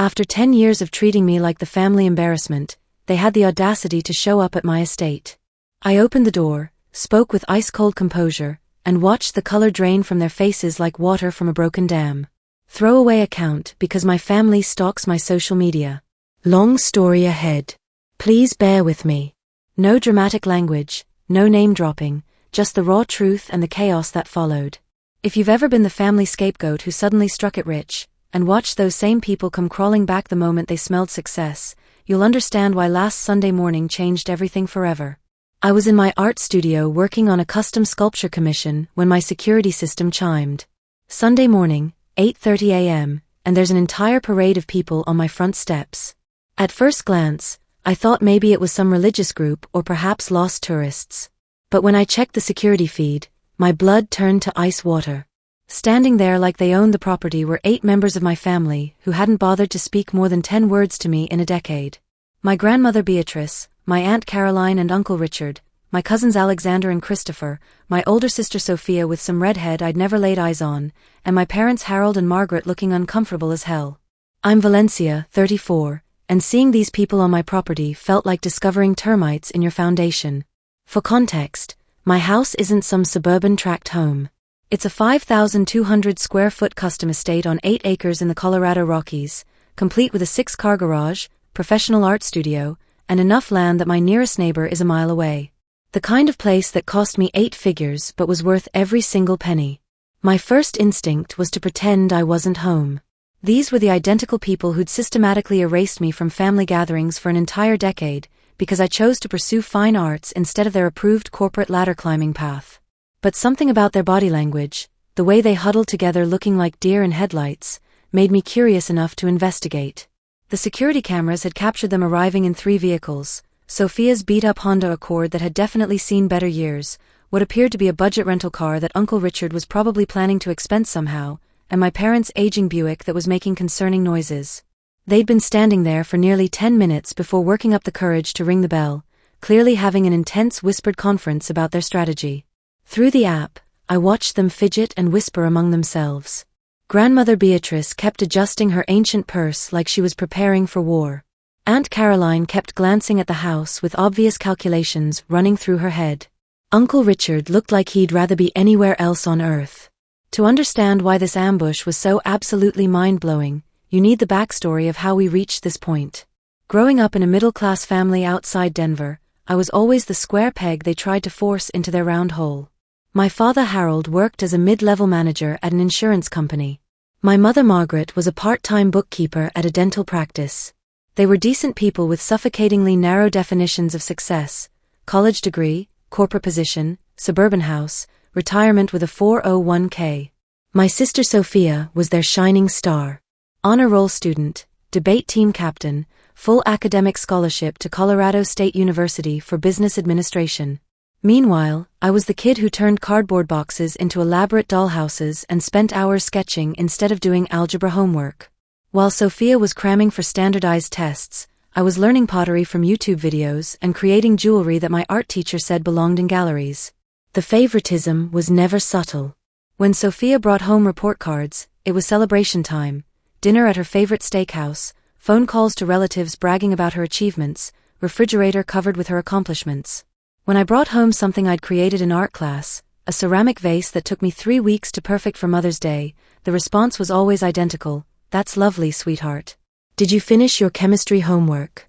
After 10 years of treating me like the family embarrassment, they had the audacity to show up at my estate. I opened the door, spoke with ice-cold composure, and watched the color drain from their faces like water from a broken dam. Throwaway account because my family stalks my social media. Long story ahead. Please bear with me. No dramatic language, no name-dropping, just the raw truth and the chaos that followed. If you've ever been the family scapegoat who suddenly struck it rich, and watched those same people come crawling back the moment they smelled success, you'll understand why last Sunday morning changed everything forever. I was in my art studio working on a custom sculpture commission when my security system chimed. Sunday morning, 8:30 a.m., and there's an entire parade of people on my front steps. At first glance, I thought maybe it was some religious group or perhaps lost tourists. But when I checked the security feed, my blood turned to ice water. Standing there like they owned the property were 8 members of my family who hadn't bothered to speak more than 10 words to me in a decade. My grandmother Beatrice, my Aunt Caroline and Uncle Richard, my cousins Alexander and Christopher, my older sister Sophia with some redhead I'd never laid eyes on, and my parents Harold and Margaret looking uncomfortable as hell. I'm Valencia, 34, and seeing these people on my property felt like discovering termites in your foundation. For context, my house isn't some suburban tract home. It's a 5,200 square foot custom estate on 8 acres in the Colorado Rockies, complete with a 6-car garage, professional art studio, and enough land that my nearest neighbor is a mile away. The kind of place that cost me 8 figures but was worth every single penny. My first instinct was to pretend I wasn't home. These were the identical people who'd systematically erased me from family gatherings for an entire decade, because I chose to pursue fine arts instead of their approved corporate ladder-climbing path. But something about their body language, the way they huddled together looking like deer in headlights, made me curious enough to investigate. The security cameras had captured them arriving in 3 vehicles: Sophia's beat-up Honda Accord that had definitely seen better years, what appeared to be a budget rental car that Uncle Richard was probably planning to expense somehow, and my parents' aging Buick that was making concerning noises. They'd been standing there for nearly 10 minutes before working up the courage to ring the bell, clearly having an intense whispered conference about their strategy. Through the app, I watched them fidget and whisper among themselves. Grandmother Beatrice kept adjusting her ancient purse like she was preparing for war. Aunt Caroline kept glancing at the house with obvious calculations running through her head. Uncle Richard looked like he'd rather be anywhere else on earth. To understand why this ambush was so absolutely mind-blowing, you need the backstory of how we reached this point. Growing up in a middle-class family outside Denver, I was always the square peg they tried to force into their round hole. My father Harold worked as a mid-level manager at an insurance company. My mother Margaret was a part-time bookkeeper at a dental practice. They were decent people with suffocatingly narrow definitions of success: college degree, corporate position, suburban house, retirement with a 401k. My sister Sophia was their shining star. Honor roll student, debate team captain, full academic scholarship to Colorado State University for business administration. Meanwhile, I was the kid who turned cardboard boxes into elaborate dollhouses and spent hours sketching instead of doing algebra homework. While Sophia was cramming for standardized tests, I was learning pottery from YouTube videos and creating jewelry that my art teacher said belonged in galleries. The favoritism was never subtle. When Sophia brought home report cards, it was celebration time: dinner at her favorite steakhouse, phone calls to relatives bragging about her achievements, refrigerator covered with her accomplishments. When I brought home something I'd created in art class, a ceramic vase that took me 3 weeks to perfect for Mother's Day, the response was always identical: "That's lovely, sweetheart. Did you finish your chemistry homework?"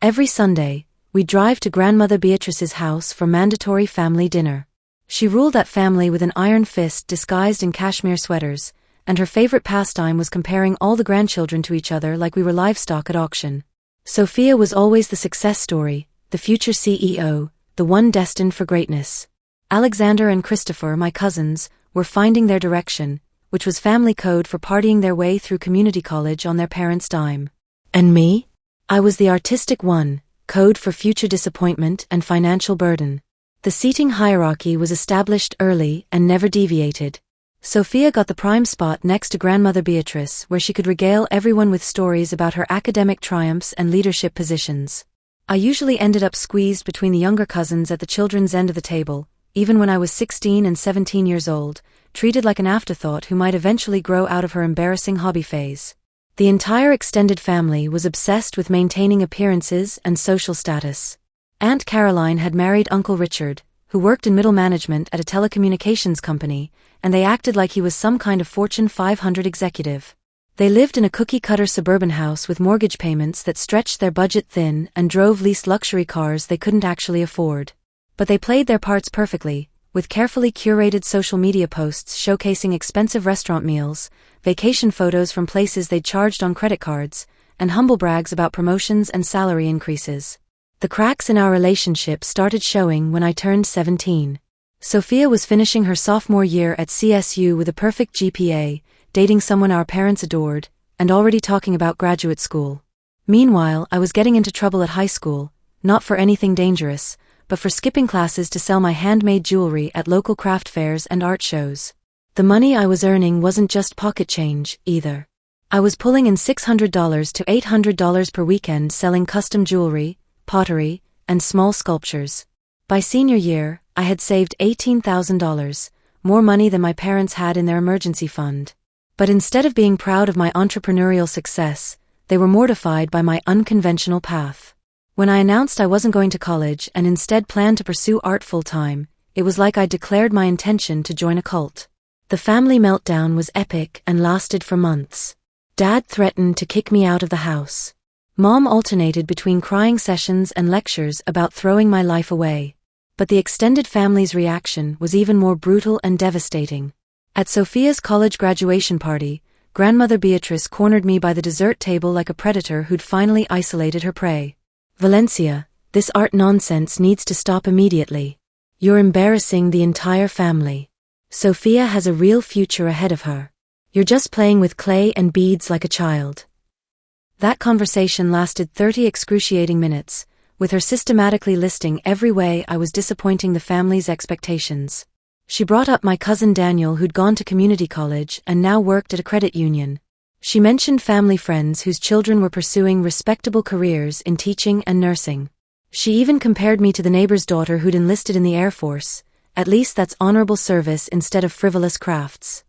Every Sunday, we'd drive to Grandmother Beatrice's house for mandatory family dinner. She ruled that family with an iron fist disguised in cashmere sweaters, and her favorite pastime was comparing all the grandchildren to each other like we were livestock at auction. Sophia was always the success story, the future CEO, the one destined for greatness. Alexander and Christopher, my cousins, were finding their direction, which was family code for partying their way through community college on their parents' dime. And me? I was the artistic one, code for future disappointment and financial burden. The seating hierarchy was established early and never deviated. Sophia got the prime spot next to Grandmother Beatrice, where she could regale everyone with stories about her academic triumphs and leadership positions. I usually ended up squeezed between the younger cousins at the children's end of the table, even when I was 16 and 17 years old, treated like an afterthought who might eventually grow out of her embarrassing hobby phase. The entire extended family was obsessed with maintaining appearances and social status. Aunt Caroline had married Uncle Richard, who worked in middle management at a telecommunications company, and they acted like he was some kind of Fortune 500 executive. They lived in a cookie-cutter suburban house with mortgage payments that stretched their budget thin and drove leased luxury cars they couldn't actually afford. But they played their parts perfectly, with carefully curated social media posts showcasing expensive restaurant meals, vacation photos from places they'd charged on credit cards, and humble brags about promotions and salary increases. The cracks in our relationship started showing when I turned 17. Sophia was finishing her sophomore year at CSU with a perfect GPA, dating someone our parents adored, and already talking about graduate school. Meanwhile, I was getting into trouble at high school, not for anything dangerous, but for skipping classes to sell my handmade jewelry at local craft fairs and art shows. The money I was earning wasn't just pocket change, either. I was pulling in $600 to $800 per weekend selling custom jewelry, pottery, and small sculptures. By senior year, I had saved $18,000, more money than my parents had in their emergency fund. But instead of being proud of my entrepreneurial success, they were mortified by my unconventional path. When I announced I wasn't going to college and instead planned to pursue art full-time, it was like I declared my intention to join a cult. The family meltdown was epic and lasted for months. Dad threatened to kick me out of the house. Mom alternated between crying sessions and lectures about throwing my life away. But the extended family's reaction was even more brutal and devastating. At Sophia's college graduation party, Grandmother Beatrice cornered me by the dessert table like a predator who'd finally isolated her prey. "Valencia, this art nonsense needs to stop immediately. You're embarrassing the entire family. Sophia has a real future ahead of her. You're just playing with clay and beads like a child." That conversation lasted 30 excruciating minutes, with her systematically listing every way I was disappointing the family's expectations. She brought up my cousin Daniel, who'd gone to community college and now worked at a credit union. She mentioned family friends whose children were pursuing respectable careers in teaching and nursing. She even compared me to the neighbor's daughter who'd enlisted in the Air Force. At least that's honorable service instead of frivolous crafts.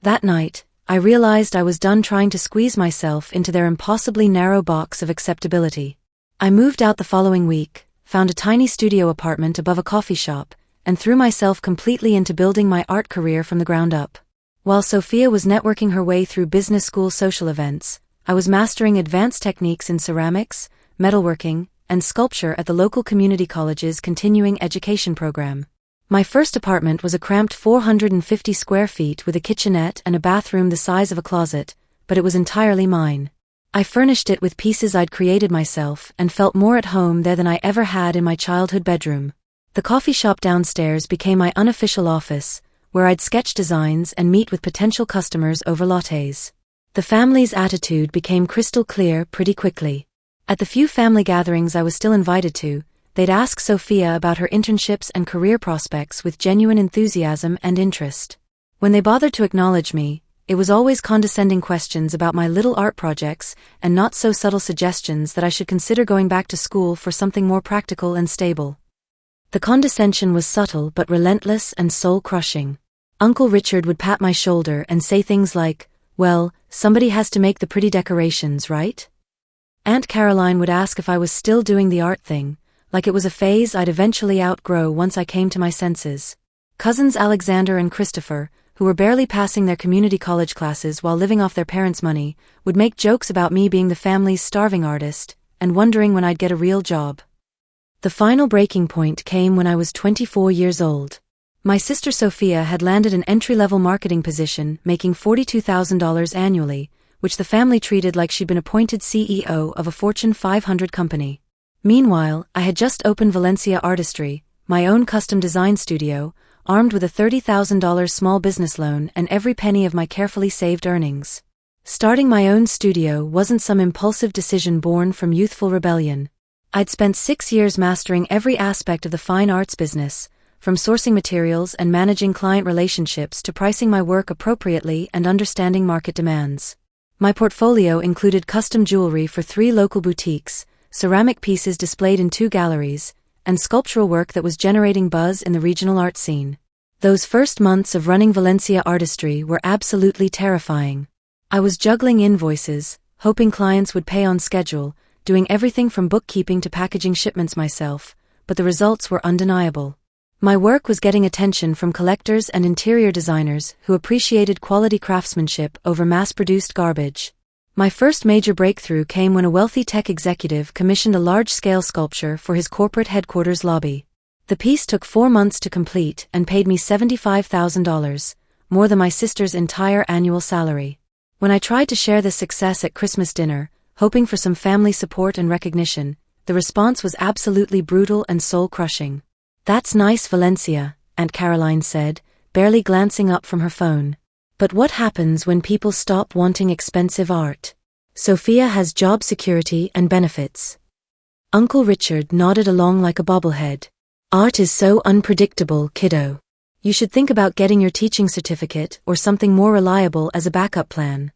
That night, I realized I was done trying to squeeze myself into their impossibly narrow box of acceptability. I moved out the following week, found a tiny studio apartment above a coffee shop, and threw myself completely into building my art career from the ground up. While Sophia was networking her way through business school social events, I was mastering advanced techniques in ceramics, metalworking, and sculpture at the local community college's continuing education program. My first apartment was a cramped 450 square feet with a kitchenette and a bathroom the size of a closet, but it was entirely mine. I furnished it with pieces I'd created myself and felt more at home there than I ever had in my childhood bedroom. The coffee shop downstairs became my unofficial office, where I'd sketch designs and meet with potential customers over lattes. The family's attitude became crystal clear pretty quickly. At the few family gatherings I was still invited to, they'd ask Sophia about her internships and career prospects with genuine enthusiasm and interest. When they bothered to acknowledge me, it was always condescending questions about my little art projects and not so subtle suggestions that I should consider going back to school for something more practical and stable. The condescension was subtle but relentless and soul-crushing. Uncle Richard would pat my shoulder and say things like, "Well, somebody has to make the pretty decorations, right?" Aunt Caroline would ask if I was still doing the art thing, like it was a phase I'd eventually outgrow once I came to my senses. Cousins Alexander and Christopher, who were barely passing their community college classes while living off their parents' money, would make jokes about me being the family's starving artist, and wondering when I'd get a real job. The final breaking point came when I was 24 years old. My sister Sophia had landed an entry-level marketing position making $42,000 annually, which the family treated like she'd been appointed CEO of a Fortune 500 company. Meanwhile, I had just opened Valencia Artistry, my own custom design studio, armed with a $30,000 small business loan and every penny of my carefully saved earnings. Starting my own studio wasn't some impulsive decision born from youthful rebellion. I'd spent 6 years mastering every aspect of the fine arts business, from sourcing materials and managing client relationships to pricing my work appropriately and understanding market demands. My portfolio included custom jewelry for 3 local boutiques, ceramic pieces displayed in 2 galleries, and sculptural work that was generating buzz in the regional art scene. Those first months of running Valencia Artistry were absolutely terrifying. I was juggling invoices, hoping clients would pay on schedule, doing everything from bookkeeping to packaging shipments myself, but the results were undeniable. My work was getting attention from collectors and interior designers who appreciated quality craftsmanship over mass-produced garbage. My first major breakthrough came when a wealthy tech executive commissioned a large-scale sculpture for his corporate headquarters lobby. The piece took 4 months to complete and paid me $75,000, more than my sister's entire annual salary. When I tried to share this success at Christmas dinner, hoping for some family support and recognition, the response was absolutely brutal and soul-crushing. "That's nice, Valencia," Aunt Caroline said, barely glancing up from her phone. "But what happens when people stop wanting expensive art?" "Sophia has job security and benefits." Uncle Richard nodded along like a bobblehead. "Art is so unpredictable, kiddo. You should think about getting your teaching certificate or something more reliable as a backup plan."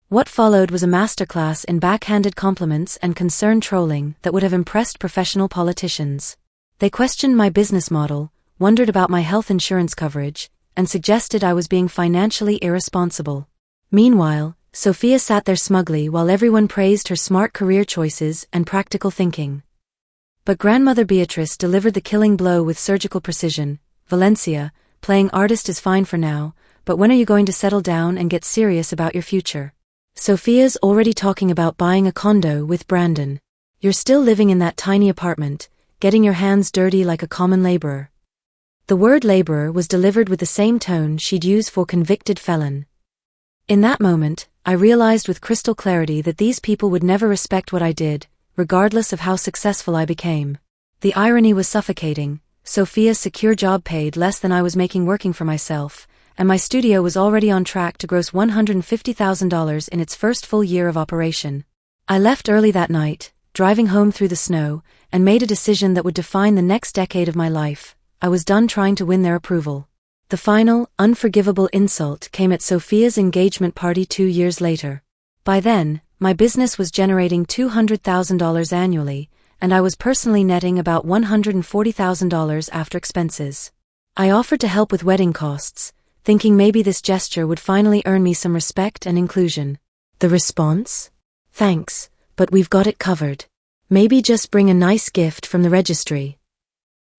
What followed was a masterclass in backhanded compliments and concerned trolling that would have impressed professional politicians. They questioned my business model, wondered about my health insurance coverage, and suggested I was being financially irresponsible. Meanwhile, Sophia sat there smugly while everyone praised her smart career choices and practical thinking. But Grandmother Beatrice delivered the killing blow with surgical precision. "Valencia, playing artist is fine for now, but when are you going to settle down and get serious about your future? Sophia's already talking about buying a condo with Brandon. You're still living in that tiny apartment, getting your hands dirty like a common laborer." The word laborer was delivered with the same tone she'd use for convicted felon. In that moment, I realized with crystal clarity that these people would never respect what I did, regardless of how successful I became. The irony was suffocating. Sophia's secure job paid less than I was making working for myself, and my studio was already on track to gross $150,000 in its first full year of operation. I left early that night, driving home through the snow, and made a decision that would define the next decade of my life. I was done trying to win their approval. The final, unforgivable insult came at Sophia's engagement party 2 years later. By then, my business was generating $200,000 annually, and I was personally netting about $140,000 after expenses. I offered to help with wedding costs, thinking maybe this gesture would finally earn me some respect and inclusion. The response? "Thanks, but we've got it covered. Maybe just bring a nice gift from the registry."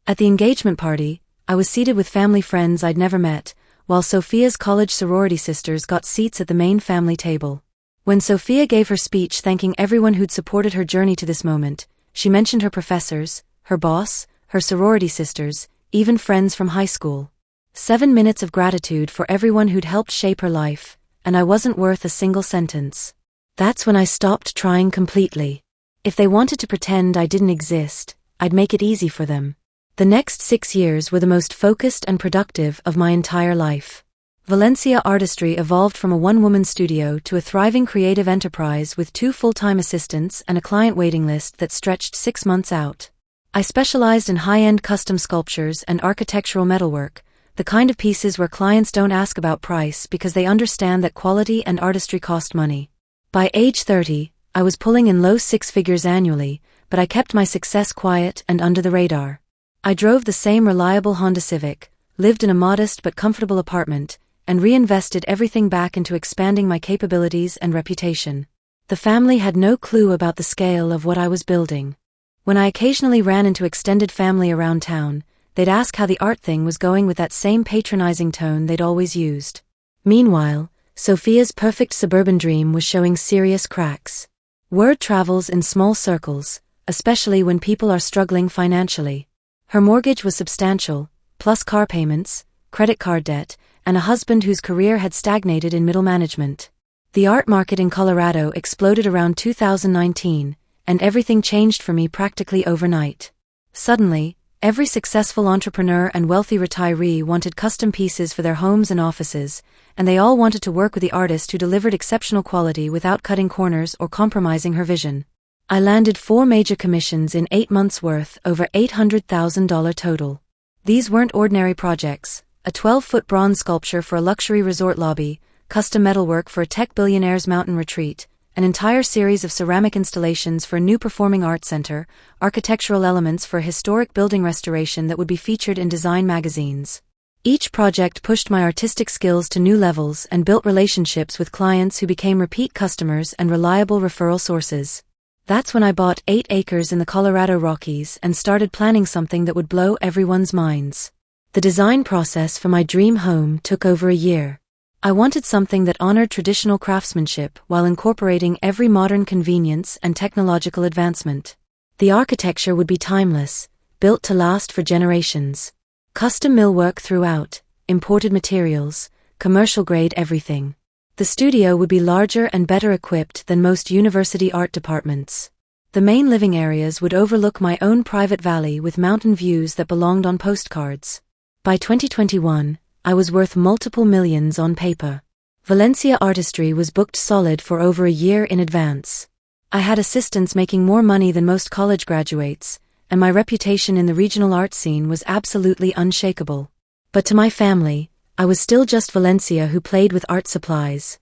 At the engagement party, I was seated with family friends I'd never met, while Sophia's college sorority sisters got seats at the main family table. When Sophia gave her speech thanking everyone who'd supported her journey to this moment, she mentioned her professors, her boss, her sorority sisters, even friends from high school. 7 minutes of gratitude for everyone who'd helped shape her life, and I wasn't worth a single sentence. That's when I stopped trying completely. If they wanted to pretend I didn't exist, I'd make it easy for them. The next 6 years were the most focused and productive of my entire life. Valencia Artistry evolved from a one-woman studio to a thriving creative enterprise with 2 full-time assistants and a client waiting list that stretched 6 months out. I specialized in high-end custom sculptures and architectural metalwork, the kind of pieces where clients don't ask about price because they understand that quality and artistry cost money. By age 30, I was pulling in low 6 figures annually, but I kept my success quiet and under the radar. I drove the same reliable Honda Civic, lived in a modest but comfortable apartment, and reinvested everything back into expanding my capabilities and reputation. The family had no clue about the scale of what I was building. When I occasionally ran into extended family around town, they'd ask how the art thing was going with that same patronizing tone they'd always used. Meanwhile, Sophia's perfect suburban dream was showing serious cracks. Word travels in small circles, especially when people are struggling financially. Her mortgage was substantial, plus car payments, credit card debt, and a husband whose career had stagnated in middle management. The art market in Colorado exploded around 2019, and everything changed for me practically overnight. Suddenly, every successful entrepreneur and wealthy retiree wanted custom pieces for their homes and offices, and they all wanted to work with the artist who delivered exceptional quality without cutting corners or compromising her vision. I landed 4 major commissions in 8 months worth over $800,000 total. These weren't ordinary projects: a 12-foot bronze sculpture for a luxury resort lobby, custom metalwork for a tech billionaire's mountain retreat, an entire series of ceramic installations for a new performing arts center, architectural elements for a historic building restoration that would be featured in design magazines. Each project pushed my artistic skills to new levels and built relationships with clients who became repeat customers and reliable referral sources. That's when I bought 8 acres in the Colorado Rockies and started planning something that would blow everyone's minds. The design process for my dream home took over a year. I wanted something that honored traditional craftsmanship while incorporating every modern convenience and technological advancement. The architecture would be timeless, built to last for generations. Custom millwork throughout, imported materials, commercial-grade everything. The studio would be larger and better equipped than most university art departments. The main living areas would overlook my own private valley with mountain views that belonged on postcards. By 2021, I was worth multiple millions on paper. Valencia Artistry was booked solid for over a year in advance. I had assistants making more money than most college graduates, and my reputation in the regional art scene was absolutely unshakable. But to my family, I was still just Valencia who played with art supplies.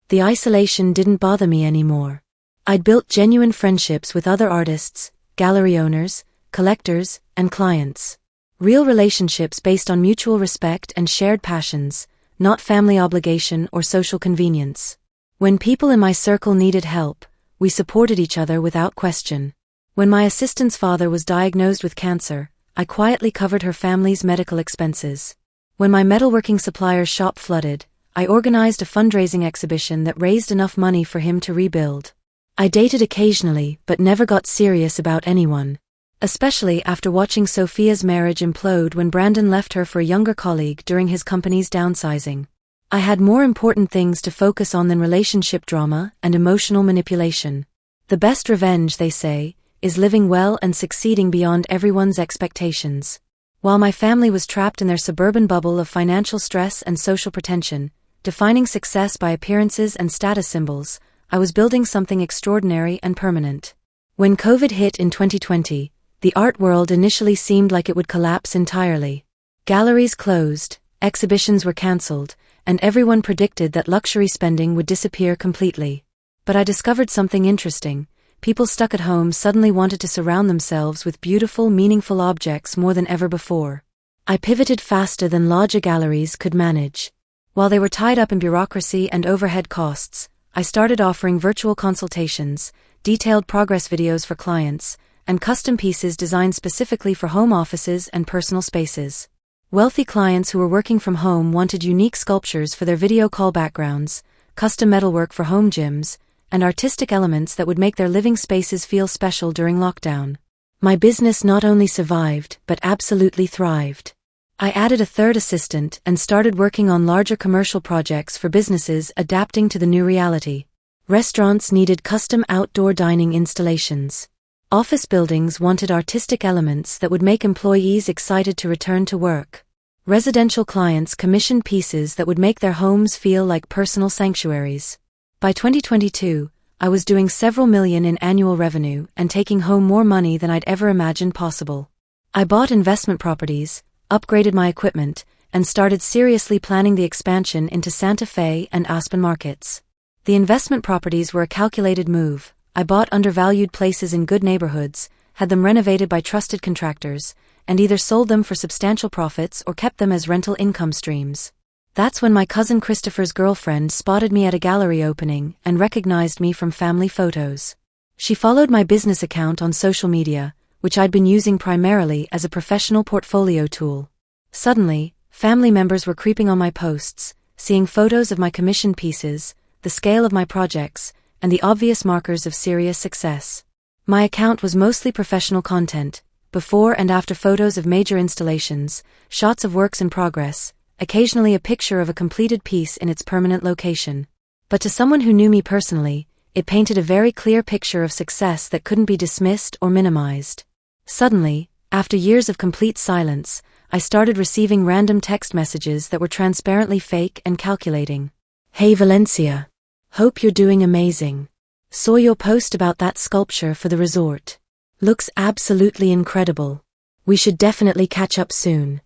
The isolation didn't bother me anymore. I'd built genuine friendships with other artists, gallery owners, collectors, and clients. Real relationships based on mutual respect and shared passions, not family obligation or social convenience. When people in my circle needed help, we supported each other without question. When my assistant's father was diagnosed with cancer, I quietly covered her family's medical expenses. When my metalworking supplier's shop flooded, I organized a fundraising exhibition that raised enough money for him to rebuild. I dated occasionally but never got serious about anyone. Especially after watching Sophia's marriage implode when Brandon left her for a younger colleague during his company's downsizing. I had more important things to focus on than relationship drama and emotional manipulation. The best revenge, they say, is living well and succeeding beyond everyone's expectations. While my family was trapped in their suburban bubble of financial stress and social pretension, defining success by appearances and status symbols, I was building something extraordinary and permanent. When COVID hit in 2020, the art world initially seemed like it would collapse entirely. Galleries closed, exhibitions were cancelled, and everyone predicted that luxury spending would disappear completely. But I discovered something interesting. People stuck at home suddenly wanted to surround themselves with beautiful, meaningful objects more than ever before. I pivoted faster than larger galleries could manage. While they were tied up in bureaucracy and overhead costs, I started offering virtual consultations, detailed progress videos for clients, and custom pieces designed specifically for home offices and personal spaces. Wealthy clients who were working from home wanted unique sculptures for their video call backgrounds, custom metalwork for home gyms, and artistic elements that would make their living spaces feel special during lockdown. My business not only survived, but absolutely thrived. I added a third assistant and started working on larger commercial projects for businesses adapting to the new reality. Restaurants needed custom outdoor dining installations. Office buildings wanted artistic elements that would make employees excited to return to work. Residential clients commissioned pieces that would make their homes feel like personal sanctuaries. By 2022, I was doing several million in annual revenue and taking home more money than I'd ever imagined possible. I bought investment properties, upgraded my equipment, and started seriously planning the expansion into Santa Fe and Aspen markets. The investment properties were a calculated move. I bought undervalued places in good neighborhoods, had them renovated by trusted contractors, and either sold them for substantial profits or kept them as rental income streams. That's when my cousin Christopher's girlfriend spotted me at a gallery opening and recognized me from family photos. She followed my business account on social media, which I'd been using primarily as a professional portfolio tool. Suddenly, family members were creeping on my posts, seeing photos of my commissioned pieces, the scale of my projects, and the obvious markers of serious success. My account was mostly professional content, before and after photos of major installations, shots of works in progress, occasionally a picture of a completed piece in its permanent location. But to someone who knew me personally, it painted a very clear picture of success that couldn't be dismissed or minimized. Suddenly, after years of complete silence, I started receiving random text messages that were transparently fake and calculating. "Hey Valencia. Hope you're doing amazing. Saw your post about that sculpture for the resort. Looks absolutely incredible. We should definitely catch up soon."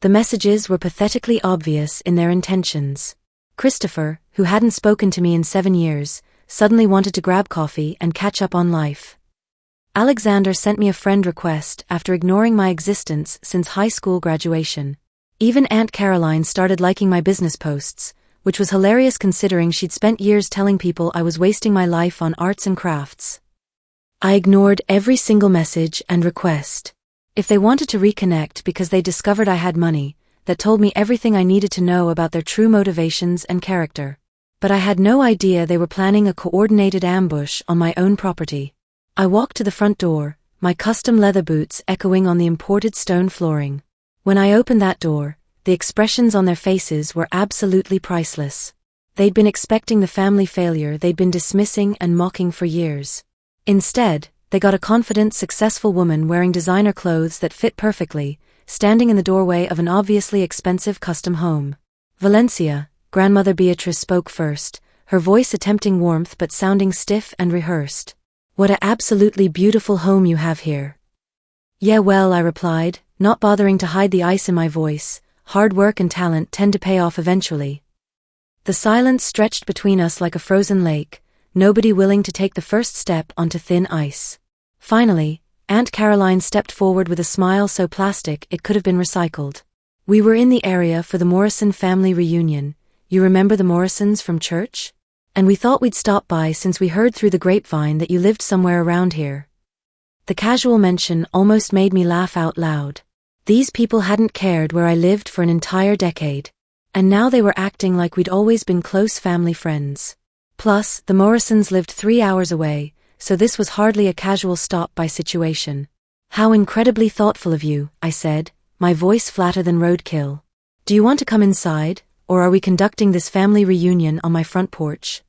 The messages were pathetically obvious in their intentions. Christopher, who hadn't spoken to me in 7 years, suddenly wanted to grab coffee and catch up on life. Alexander sent me a friend request after ignoring my existence since high school graduation. Even Aunt Caroline started liking my business posts, which was hilarious considering she'd spent years telling people I was wasting my life on arts and crafts. I ignored every single message and request. If they wanted to reconnect because they discovered I had money, that told me everything I needed to know about their true motivations and character. But I had no idea they were planning a coordinated ambush on my own property. I walked to the front door, my custom leather boots echoing on the imported stone flooring. When I opened that door, the expressions on their faces were absolutely priceless. They'd been expecting the family failure they'd been dismissing and mocking for years. Instead, they got a confident, successful woman wearing designer clothes that fit perfectly, standing in the doorway of an obviously expensive custom home. "Valencia," Grandmother Beatrice spoke first, her voice attempting warmth but sounding stiff and rehearsed. "What a absolutely beautiful home you have here." "Yeah, well," I replied, not bothering to hide the ice in my voice. "Hard work and talent tend to pay off eventually." The silence stretched between us like a frozen lake, nobody willing to take the first step onto thin ice. Finally, Aunt Caroline stepped forward with a smile so plastic it could have been recycled. "We were in the area for the Morrison family reunion. You remember the Morrisons from church? And we thought we'd stop by since we heard through the grapevine that you lived somewhere around here." The casual mention almost made me laugh out loud. These people hadn't cared where I lived for an entire decade. And now they were acting like we'd always been close family friends. Plus, the Morrisons lived 3 hours away, so this was hardly a casual stop-by situation. "How incredibly thoughtful of you," I said, my voice flatter than roadkill. "Do you want to come inside, or are we conducting this family reunion on my front porch?"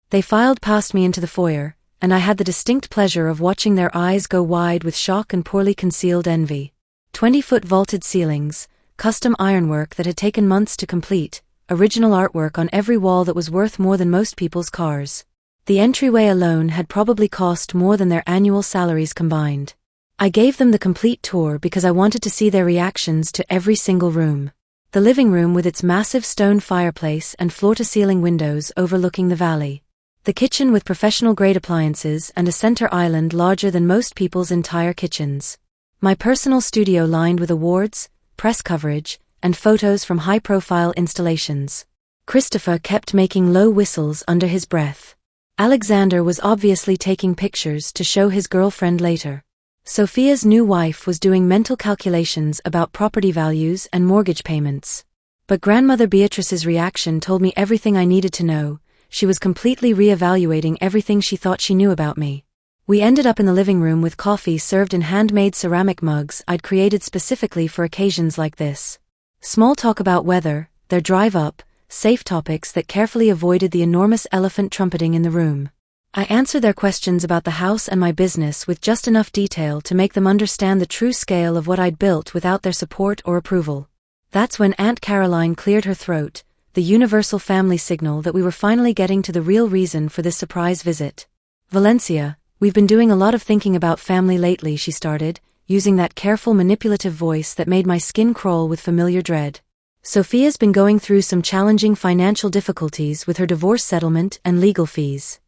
They filed past me into the foyer, and I had the distinct pleasure of watching their eyes go wide with shock and poorly concealed envy. 20-foot vaulted ceilings, custom ironwork that had taken months to complete, original artwork on every wall that was worth more than most people's cars. The entryway alone had probably cost more than their annual salaries combined. I gave them the complete tour because I wanted to see their reactions to every single room. The living room with its massive stone fireplace and floor-to-ceiling windows overlooking the valley. The kitchen with professional-grade appliances and a center island larger than most people's entire kitchens. My personal studio lined with awards, press coverage, and photos from high-profile installations. Christopher kept making low whistles under his breath. Alexander was obviously taking pictures to show his girlfriend later. Sophia's new wife was doing mental calculations about property values and mortgage payments. But Grandmother Beatrice's reaction told me everything I needed to know. She was completely re-evaluating everything she thought she knew about me. We ended up in the living room with coffee served in handmade ceramic mugs I'd created specifically for occasions like this. Small talk about weather, their drive up, safe topics that carefully avoided the enormous elephant trumpeting in the room. I answered their questions about the house and my business with just enough detail to make them understand the true scale of what I'd built without their support or approval. That's when Aunt Caroline cleared her throat, the universal family signal that we were finally getting to the real reason for this surprise visit. "Valencia, we've been doing a lot of thinking about family lately," she started, using that careful manipulative voice that made my skin crawl with familiar dread. "Sophia's been going through some challenging financial difficulties with her divorce settlement and legal fees."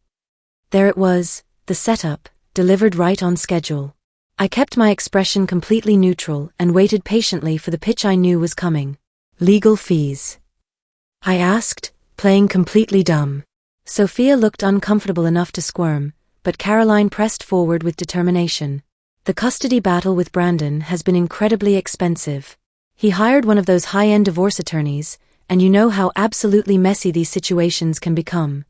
There it was, the setup, delivered right on schedule. I kept my expression completely neutral and waited patiently for the pitch I knew was coming. "Legal fees?" I asked, playing completely dumb. Sophia looked uncomfortable enough to squirm, but Caroline pressed forward with determination. "The custody battle with Brandon has been incredibly expensive. He hired one of those high-end divorce attorneys, and you know how absolutely messy these situations can become."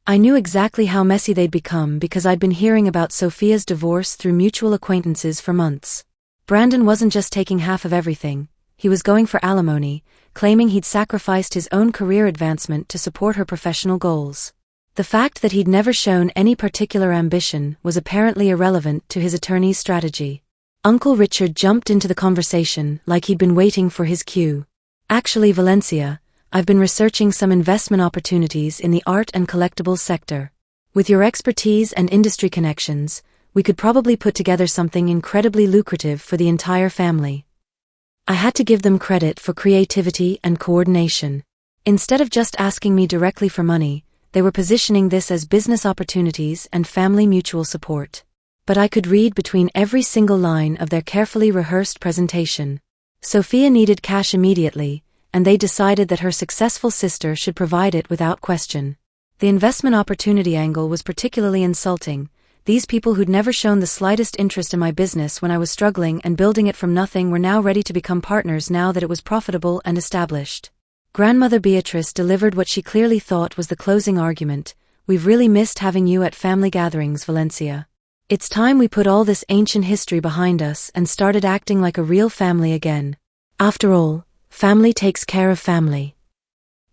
I knew exactly how messy they'd become because I'd been hearing about Sophia's divorce through mutual acquaintances for months. Brandon wasn't just taking half of everything, he was going for alimony, claiming he'd sacrificed his own career advancement to support her professional goals. The fact that he'd never shown any particular ambition was apparently irrelevant to his attorney's strategy. Uncle Richard jumped into the conversation like he'd been waiting for his cue. "Actually, Valencia, I've been researching some investment opportunities in the art and collectibles sector. With your expertise and industry connections, we could probably put together something incredibly lucrative for the entire family." I had to give them credit for creativity and coordination. Instead of just asking me directly for money, they were positioning this as business opportunities and family mutual support. But I could read between every single line of their carefully rehearsed presentation. Sophia needed cash immediately, and they decided that her successful sister should provide it without question. The investment opportunity angle was particularly insulting. These people who'd never shown the slightest interest in my business when I was struggling and building it from nothing were now ready to become partners now that it was profitable and established. Grandmother Beatrice delivered what she clearly thought was the closing argument. We've really missed having you at family gatherings, Valencia. It's time we put all this ancient history behind us and started acting like a real family again. After all, family takes care of family.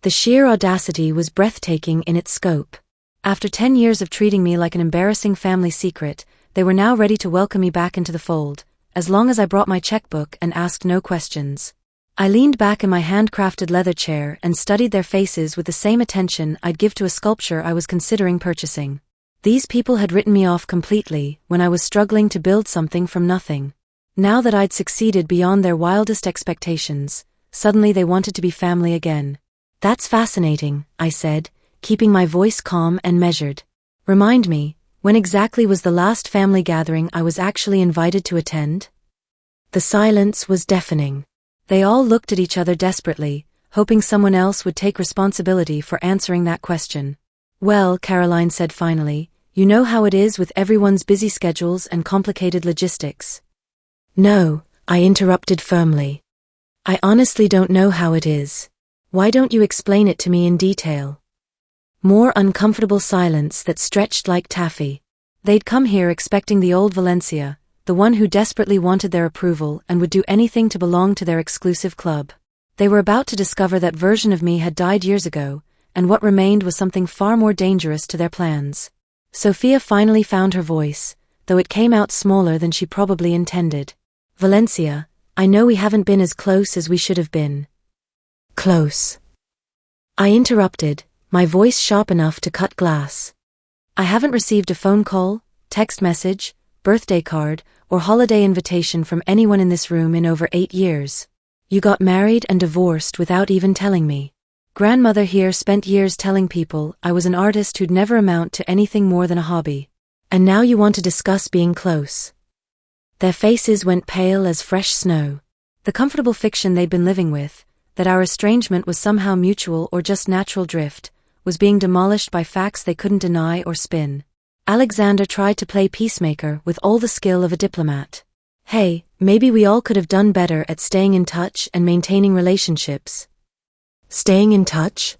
The sheer audacity was breathtaking in its scope. After 10 years of treating me like an embarrassing family secret, they were now ready to welcome me back into the fold, as long as I brought my checkbook and asked no questions. I leaned back in my handcrafted leather chair and studied their faces with the same attention I'd give to a sculpture I was considering purchasing. These people had written me off completely when I was struggling to build something from nothing. Now that I'd succeeded beyond their wildest expectations, suddenly they wanted to be family again. That's fascinating, I said, keeping my voice calm and measured. Remind me, when exactly was the last family gathering I was actually invited to attend? The silence was deafening. They all looked at each other desperately, hoping someone else would take responsibility for answering that question. Well, Caroline said finally, you know how it is with everyone's busy schedules and complicated logistics. No, I interrupted firmly. I honestly don't know how it is. Why don't you explain it to me in detail? More uncomfortable silence that stretched like taffy. They'd come here expecting the old Valencia, the one who desperately wanted their approval and would do anything to belong to their exclusive club. They were about to discover that version of me had died years ago, and what remained was something far more dangerous to their plans. Sophia finally found her voice, though it came out smaller than she probably intended. Valencia, I know we haven't been as close as we should have been. Close. I interrupted, my voice sharp enough to cut glass. I haven't received a phone call, text message, birthday card, or holiday invitation from anyone in this room in over 8 years. You got married and divorced without even telling me. Grandmother here spent years telling people I was an artist who'd never amount to anything more than a hobby. And now you want to discuss being close. Their faces went pale as fresh snow. The comfortable fiction they'd been living with, that our estrangement was somehow mutual or just natural drift, was being demolished by facts they couldn't deny or spin. Alexander tried to play peacemaker with all the skill of a diplomat. Hey, maybe we all could have done better at staying in touch and maintaining relationships. Staying in touch?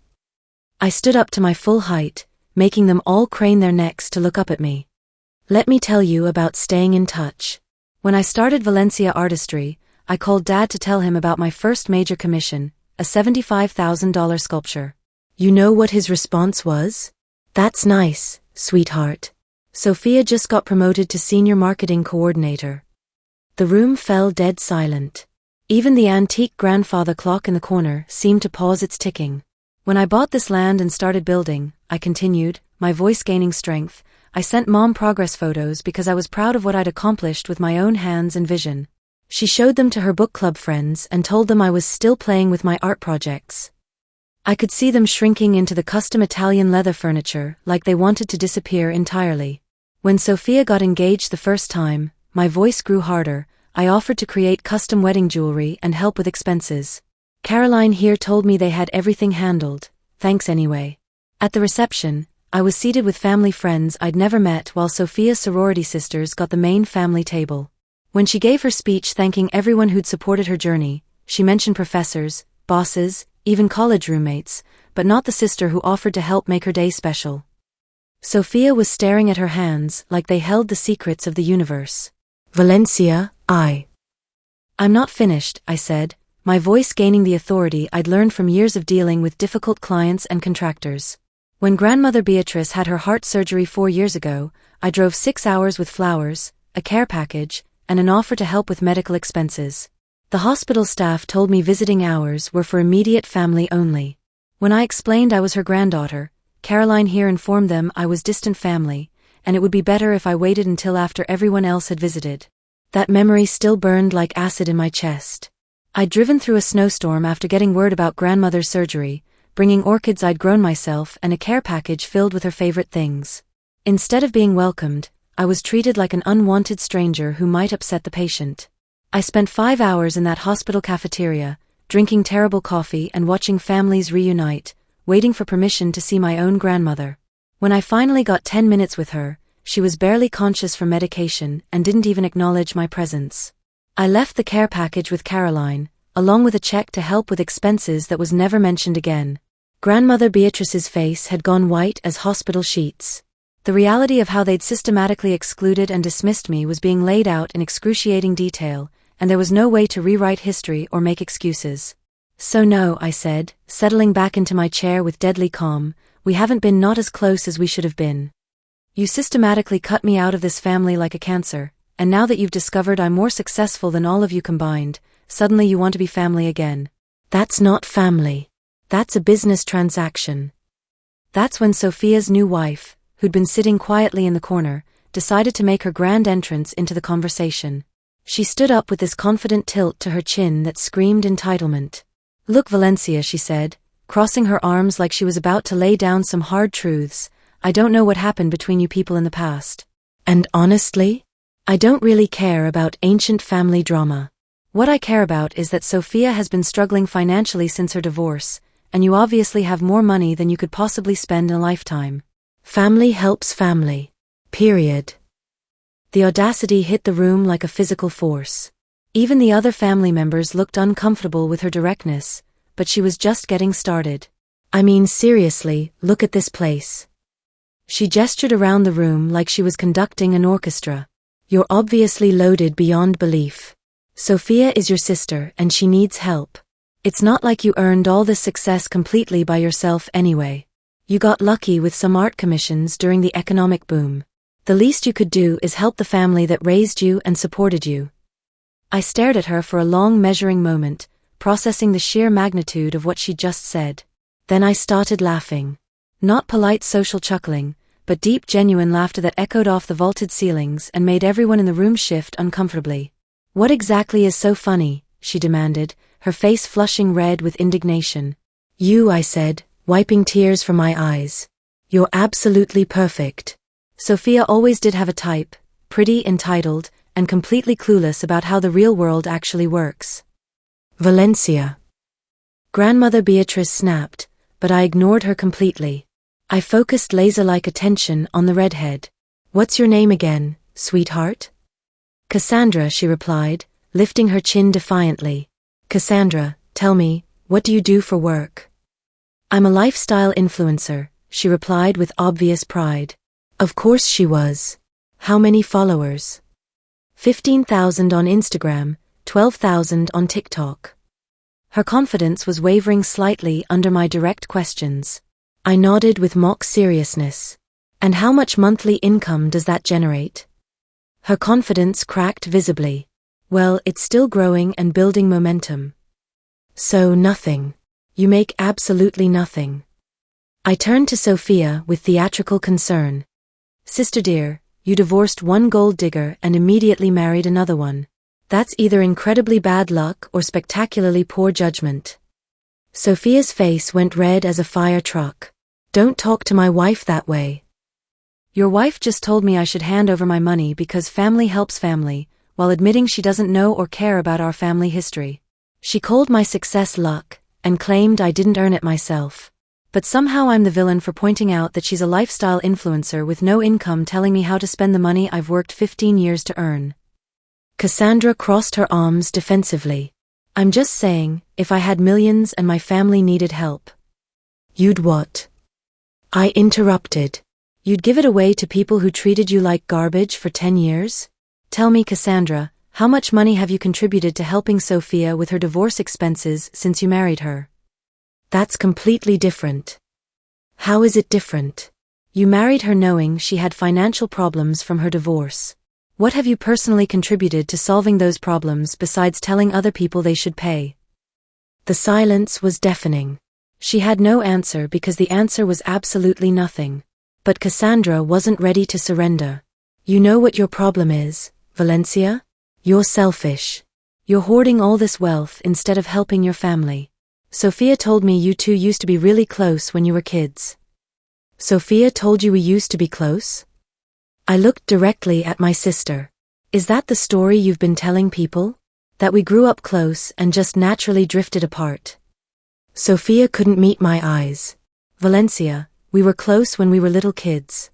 I stood up to my full height, making them all crane their necks to look up at me. Let me tell you about staying in touch. When I started Valencia Artistry, I called Dad to tell him about my first major commission, a $75,000 sculpture. You know what his response was? That's nice, sweetheart. Sophia just got promoted to senior marketing coordinator. The room fell dead silent. Even the antique grandfather clock in the corner seemed to pause its ticking. When I bought this land and started building, I continued, my voice gaining strength, I sent Mom progress photos because I was proud of what I'd accomplished with my own hands and vision. She showed them to her book club friends and told them I was still playing with my art projects. I could see them shrinking into the custom Italian leather furniture like they wanted to disappear entirely. When Sophia got engaged the first time, my voice grew harder. I offered to create custom wedding jewelry and help with expenses. Caroline here told me they had everything handled, thanks anyway. At the reception, I was seated with family friends I'd never met while Sophia's sorority sisters got the main family table. When she gave her speech thanking everyone who'd supported her journey, she mentioned professors, bosses, even college roommates, but not the sister who offered to help make her day special. Sophia was staring at her hands like they held the secrets of the universe. Valencia, I'm not finished, I said, my voice gaining the authority I'd learned from years of dealing with difficult clients and contractors. When Grandmother Beatrice had her heart surgery 4 years ago, I drove 6 hours with flowers, a care package, and an offer to help with medical expenses. The hospital staff told me visiting hours were for immediate family only. When I explained I was her granddaughter, Caroline here informed them I was distant family, and it would be better if I waited until after everyone else had visited. That memory still burned like acid in my chest. I'd driven through a snowstorm after getting word about grandmother's surgery, bringing orchids I'd grown myself and a care package filled with her favorite things. Instead of being welcomed, I was treated like an unwanted stranger who might upset the patient. I spent 5 hours in that hospital cafeteria, drinking terrible coffee and watching families reunite, waiting for permission to see my own grandmother. When I finally got 10 minutes with her, she was barely conscious from medication and didn't even acknowledge my presence. I left the care package with Caroline, along with a check to help with expenses that was never mentioned again. Grandmother Beatrice's face had gone white as hospital sheets. The reality of how they'd systematically excluded and dismissed me was being laid out in excruciating detail, and there was no way to rewrite history or make excuses. So no, I said, settling back into my chair with deadly calm, we haven't been not as close as we should have been. You systematically cut me out of this family like a cancer, and now that you've discovered I'm more successful than all of you combined, suddenly you want to be family again. That's not family. That's a business transaction. That's when Sophia's new wife, who'd been sitting quietly in the corner, decided to make her grand entrance into the conversation. She stood up with this confident tilt to her chin that screamed entitlement. Look, Valencia, she said, crossing her arms like she was about to lay down some hard truths, I don't know what happened between you people in the past. And honestly, I don't really care about ancient family drama. What I care about is that Sophia has been struggling financially since her divorce, and you obviously have more money than you could possibly spend in a lifetime. Family helps family. Period. The audacity hit the room like a physical force. Even the other family members looked uncomfortable with her directness, but she was just getting started. I mean, seriously, look at this place. She gestured around the room like she was conducting an orchestra. You're obviously loaded beyond belief. Sophia is your sister and she needs help. It's not like you earned all this success completely by yourself anyway. You got lucky with some art commissions during the economic boom. The least you could do is help the family that raised you and supported you. I stared at her for a long measuring moment, processing the sheer magnitude of what she'd just said. Then I started laughing. Not polite social chuckling, but deep genuine laughter that echoed off the vaulted ceilings and made everyone in the room shift uncomfortably. What exactly is so funny? She demanded, her face flushing red with indignation. You, I said, wiping tears from my eyes. You're absolutely perfect. Sophia always did have a type, pretty, entitled, and completely clueless about how the real world actually works. Valencia. Grandmother Beatrice snapped, but I ignored her completely. I focused laser-like attention on the redhead. What's your name again, sweetheart? Cassandra, she replied, lifting her chin defiantly. Cassandra, tell me, what do you do for work? I'm a lifestyle influencer, she replied with obvious pride. Of course she was. How many followers? 15,000 on Instagram, 12,000 on TikTok. Her confidence was wavering slightly under my direct questions. I nodded with mock seriousness. And how much monthly income does that generate? Her confidence cracked visibly. Well, it's still growing and building momentum. So nothing. You make absolutely nothing. I turned to Sophia with theatrical concern. Sister dear, you divorced one gold digger and immediately married another one. That's either incredibly bad luck or spectacularly poor judgment. Sophia's face went red as a fire truck. Don't talk to my wife that way. Your wife just told me I should hand over my money because family helps family, while admitting she doesn't know or care about our family history. She called my success luck, and claimed I didn't earn it myself. But somehow I'm the villain for pointing out that she's a lifestyle influencer with no income telling me how to spend the money I've worked 15 years to earn. Cassandra crossed her arms defensively. I'm just saying, if I had millions and my family needed help. You'd what? I interrupted. You'd give it away to people who treated you like garbage for 10 years? Tell me, Cassandra, how much money have you contributed to helping Sophia with her divorce expenses since you married her? That's completely different. How is it different? You married her knowing she had financial problems from her divorce. What have you personally contributed to solving those problems besides telling other people they should pay? The silence was deafening. She had no answer because the answer was absolutely nothing. But Cassandra wasn't ready to surrender. You know what your problem is, Valencia? You're selfish. You're hoarding all this wealth instead of helping your family. Sophia told me you two used to be really close when you were kids. Sophia told you we used to be close? I looked directly at my sister. Is that the story you've been telling people? That we grew up close and just naturally drifted apart. Sophia couldn't meet my eyes. Valencia, we were close when we were little kids.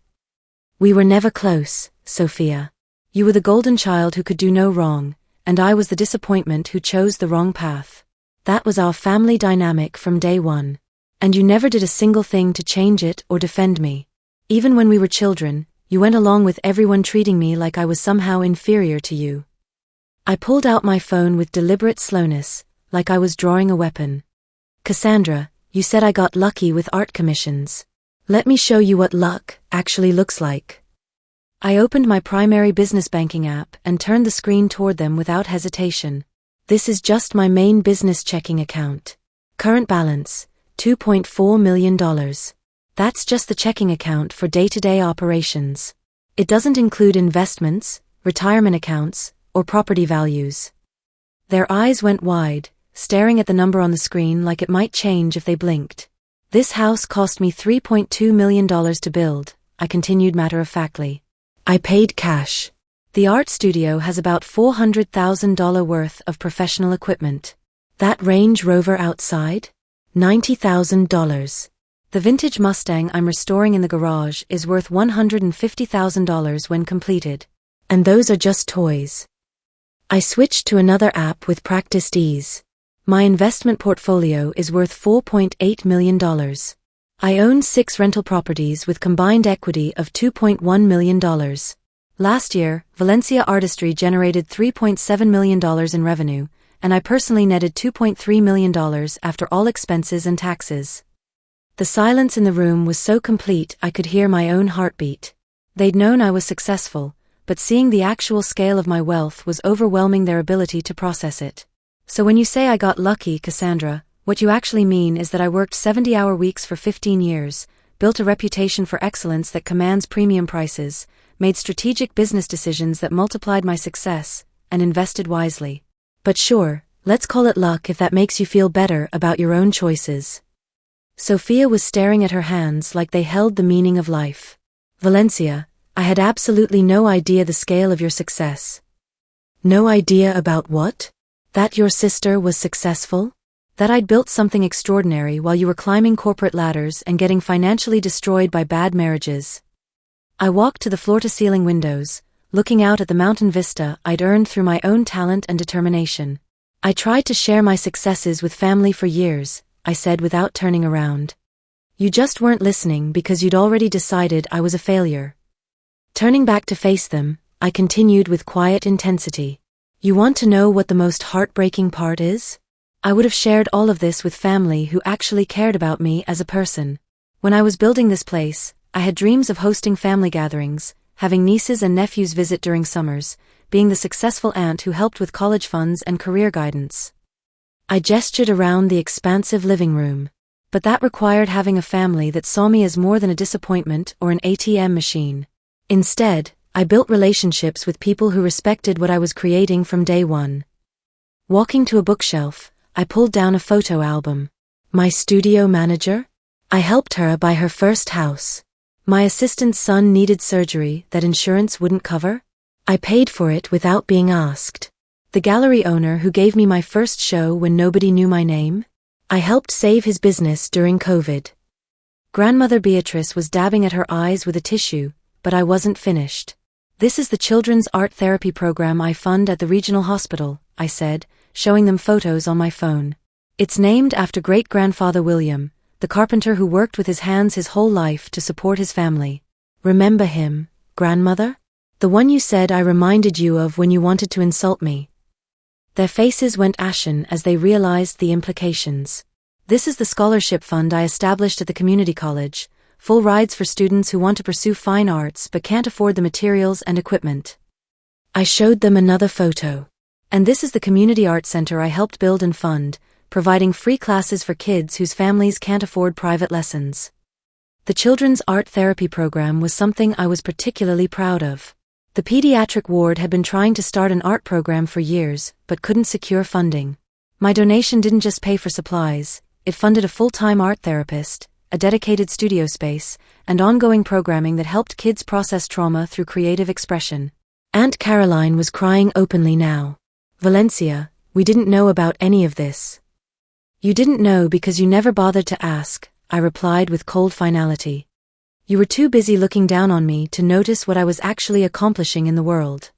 We were never close, Sophia. You were the golden child who could do no wrong, and I was the disappointment who chose the wrong path. That was our family dynamic from day one. And you never did a single thing to change it or defend me. Even when we were children, you went along with everyone treating me like I was somehow inferior to you. I pulled out my phone with deliberate slowness, like I was drawing a weapon. Cassandra, you said I got lucky with art commissions. Let me show you what luck actually looks like. I opened my primary business banking app and turned the screen toward them without hesitation. This is just my main business checking account. Current balance, $2.4 million. That's just the checking account for day-to-day operations. It doesn't include investments, retirement accounts, or property values. Their eyes went wide, staring at the number on the screen like it might change if they blinked. This house cost me $3.2 million to build, I continued matter-of-factly. I paid cash. The art studio has about $400,000 worth of professional equipment. That Range Rover outside? $90,000. The vintage Mustang I'm restoring in the garage is worth $150,000 when completed. And those are just toys. I switched to another app with practiced ease. My investment portfolio is worth $4.8 million. I own 6 rental properties with combined equity of $2.1 million. Last year, Valencia Artistry generated $3.7 million in revenue, and I personally netted $2.3 million after all expenses and taxes. The silence in the room was so complete I could hear my own heartbeat. They'd known I was successful, but seeing the actual scale of my wealth was overwhelming their ability to process it. So when you say I got lucky, Cassandra, what you actually mean is that I worked 70-hour weeks for 15 years, built a reputation for excellence that commands premium prices, made strategic business decisions that multiplied my success, and invested wisely. But sure, let's call it luck if that makes you feel better about your own choices. Sophia was staring at her hands like they held the meaning of life. Valencia, I had absolutely no idea the scale of your success. No idea about what? That your sister was successful? That I'd built something extraordinary while you were climbing corporate ladders and getting financially destroyed by bad marriages. I walked to the floor-to-ceiling windows, looking out at the mountain vista I'd earned through my own talent and determination. I tried to share my successes with family for years, I said without turning around. You just weren't listening because you'd already decided I was a failure. Turning back to face them, I continued with quiet intensity. You want to know what the most heartbreaking part is? I would have shared all of this with family who actually cared about me as a person. When I was building this place, I had dreams of hosting family gatherings, having nieces and nephews visit during summers, being the successful aunt who helped with college funds and career guidance. I gestured around the expansive living room. But that required having a family that saw me as more than a disappointment or an ATM machine. Instead, I built relationships with people who respected what I was creating from day one. Walking to a bookshelf, I pulled down a photo album. My studio manager? I helped her buy her first house. My assistant's son needed surgery that insurance wouldn't cover? I paid for it without being asked. The gallery owner who gave me my first show when nobody knew my name? I helped save his business during COVID. Grandmother Beatrice was dabbing at her eyes with a tissue, but I wasn't finished. This is the children's art therapy program I fund at the regional hospital, I said, showing them photos on my phone. It's named after great-grandfather William, the carpenter who worked with his hands his whole life to support his family. Remember him, grandmother? The one you said I reminded you of when you wanted to insult me. Their faces went ashen as they realized the implications. This is the scholarship fund I established at the community college, full rides for students who want to pursue fine arts but can't afford the materials and equipment. I showed them another photo. And this is the community art center I helped build and fund, providing free classes for kids whose families can't afford private lessons. The children's art therapy program was something I was particularly proud of. The pediatric ward had been trying to start an art program for years, but couldn't secure funding. My donation didn't just pay for supplies, it funded a full-time art therapist, a dedicated studio space, and ongoing programming that helped kids process trauma through creative expression. Aunt Caroline was crying openly now. Valencia, We didn't know about any of this. You didn't know because you never bothered to ask, I replied with cold finality. You were too busy looking down on me to notice what I was actually accomplishing in the world.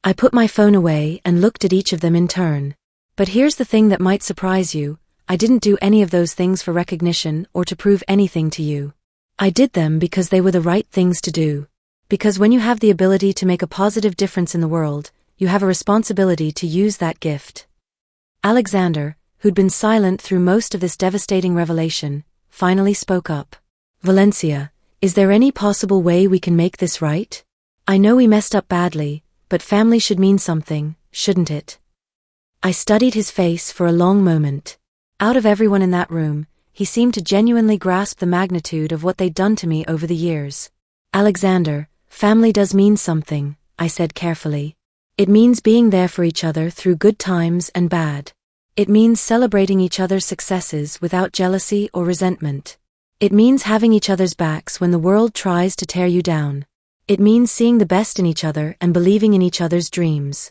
I put my phone away and looked at each of them in turn. But here's the thing that might surprise you. I didn't do any of those things for recognition or to prove anything to you. I did them because they were the right things to do. Because when you have the ability to make a positive difference in the world, you have a responsibility to use that gift. Alexander, who'd been silent through most of this devastating revelation, finally spoke up. Valencia, is there any possible way we can make this right? I know we messed up badly, but family should mean something, shouldn't it? I studied his face for a long moment. Out of everyone in that room, he seemed to genuinely grasp the magnitude of what they'd done to me over the years. Alexander, family does mean something, I said carefully. It means being there for each other through good times and bad. It means celebrating each other's successes without jealousy or resentment. It means having each other's backs when the world tries to tear you down. It means seeing the best in each other and believing in each other's dreams.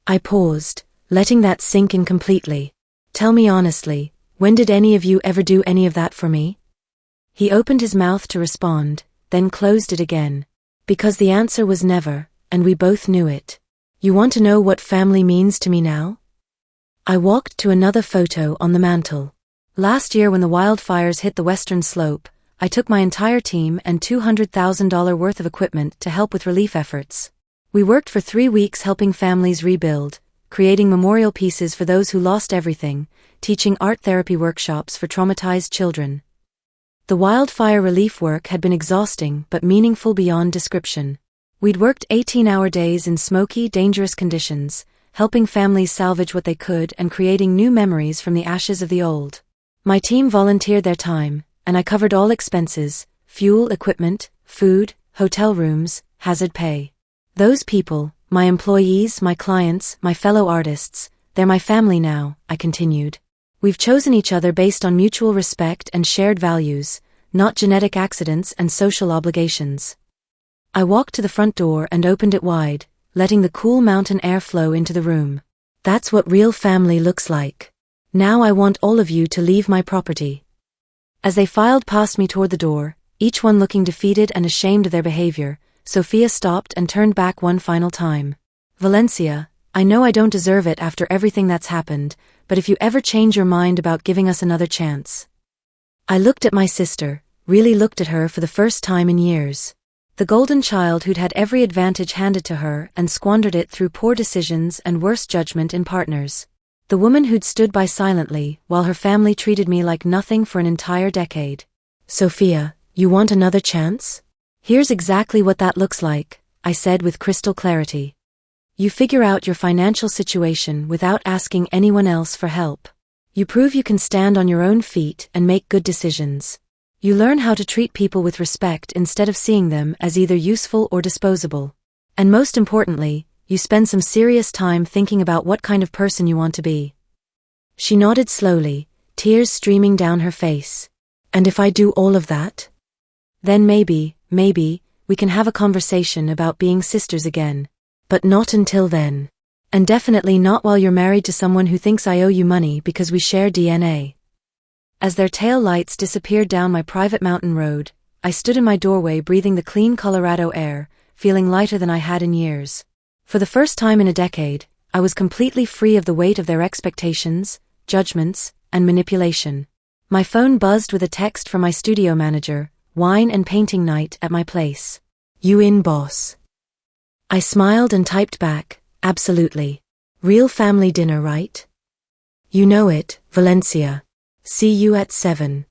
I paused, letting that sink in completely. Tell me honestly, when did any of you ever do any of that for me? He opened his mouth to respond, then closed it again. Because the answer was never, and we both knew it. You want to know what family means to me now? I walked to another photo on the mantel. Last year when the wildfires hit the western slope, I took my entire team and $200,000 worth of equipment to help with relief efforts. We worked for 3 weeks helping families rebuild, creating memorial pieces for those who lost everything, teaching art therapy workshops for traumatized children. The wildfire relief work had been exhausting but meaningful beyond description. We'd worked 18-hour days in smoky, dangerous conditions, helping families salvage what they could and creating new memories from the ashes of the old. My team volunteered their time, and I covered all expenses, fuel, equipment, food, hotel rooms, hazard pay. Those people, my employees, my clients, my fellow artists, they're my family now, I continued. We've chosen each other based on mutual respect and shared values, not genetic accidents and social obligations. I walked to the front door and opened it wide, letting the cool mountain air flow into the room. That's what real family looks like. Now I want all of you to leave my property. As they filed past me toward the door, each one looking defeated and ashamed of their behavior, Sophia stopped and turned back one final time. Valencia, I know I don't deserve it after everything that's happened, but if you ever change your mind about giving us another chance. I looked at my sister, really looked at her for the first time in years. The golden child who'd had every advantage handed to her and squandered it through poor decisions and worse judgment in partners. The woman who'd stood by silently while her family treated me like nothing for an entire decade. Sophia, you want another chance? Here's exactly what that looks like, I said with crystal clarity. You figure out your financial situation without asking anyone else for help. You prove you can stand on your own feet and make good decisions. You learn how to treat people with respect instead of seeing them as either useful or disposable. And most importantly, you spend some serious time thinking about what kind of person you want to be. She nodded slowly, tears streaming down her face. And if I do all of that? Then maybe, we can have a conversation about being sisters again. But not until then. And definitely not while you're married to someone who thinks I owe you money because we share DNA. As their tail lights disappeared down my private mountain road, I stood in my doorway breathing the clean Colorado air, feeling lighter than I had in years. For the first time in a decade, I was completely free of the weight of their expectations, judgments, and manipulation. My phone buzzed with a text from my studio manager, wine and painting night at my place. You in, boss? I smiled and typed back, absolutely. Real family dinner, right? You know it, Valencia. See you at 7.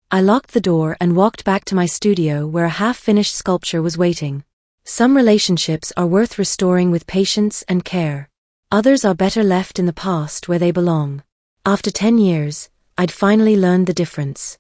I locked the door and walked back to my studio where a half-finished sculpture was waiting. Some relationships are worth restoring with patience and care. Others are better left in the past where they belong. After 10 years, I'd finally learned the difference.